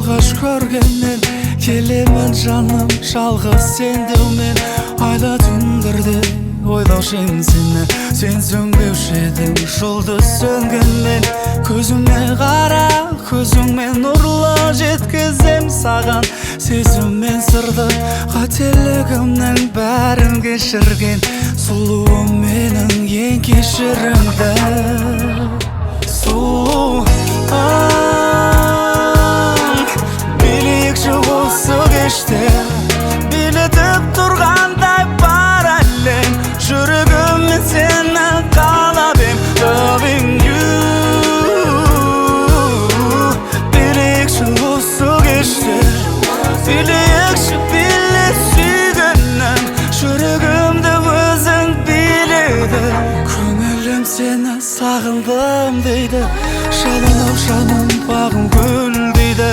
алғаш көргеннен келемін жаным жалғыз сендеумен. Айла түндерде ойлаушы едім сені, сен сөнбеуші едің жұлдыз сөнгенмен. Көзіме қара, көзіңмен нұрлы жеткізем саған сезіммен сырды. Қателігімнің бәрін кешірген сұлуым менің ең кешірімді. Сұлуым билейікші осы кеште, билетіп тұрғандай бар әлем. Жүрегіммен сені қалап ем, loving you. Билейікші осы кеште, билейікші биле сүйгеннің. Жүрегімді өзің биледі, көңілім сені сағындым дейді. Жалынау жаным бағым гүл дейді.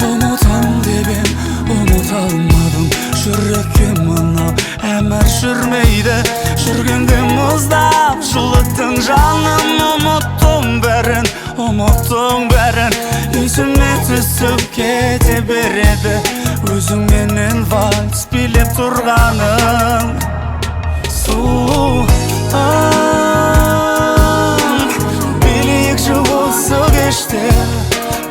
Ұмытам деп ем, ұмыта алмадым. Жүрекке мынау әмір жүрмейді. Жүргенде мұздап жылыттың жаным. Ұмыттым бәрін, ұмыттың бәрін. Есіме түсіп кете береді өзіңменен вальс билеп тұрғаным. Сұлуым билейікші осы кеште,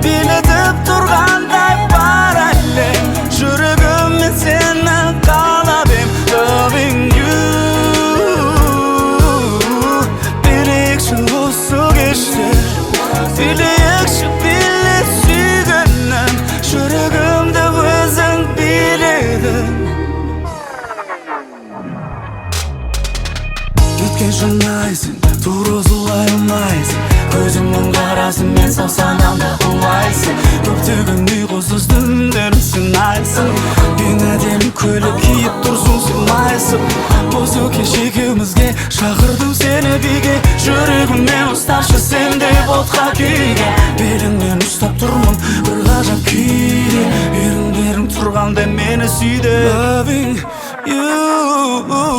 билетіп тұрғандай бар әлем. Жүрегіммен сені қалап ем, loving you. Билейікші осы кеште, билейікші биле сүйгеннің. Жүрегімді өзің биледің. Өткен шынайсың, тура солай ұнайсың. Көзімнің қарасы мен сау санамды ұлайсың. Көптеген ұйқысыз түндерім сынайсың. Ең әдемі көйлек киіп тұрсың сен айсың. Осы кеш екеумізге шақырдым сені биге. Жүрегіммен ұсташы сендей отқа күйге. Беліңнен ұстап тұрмын бір ғажап күйде. Еріндерің тұрғанда мені сүйді, loving you.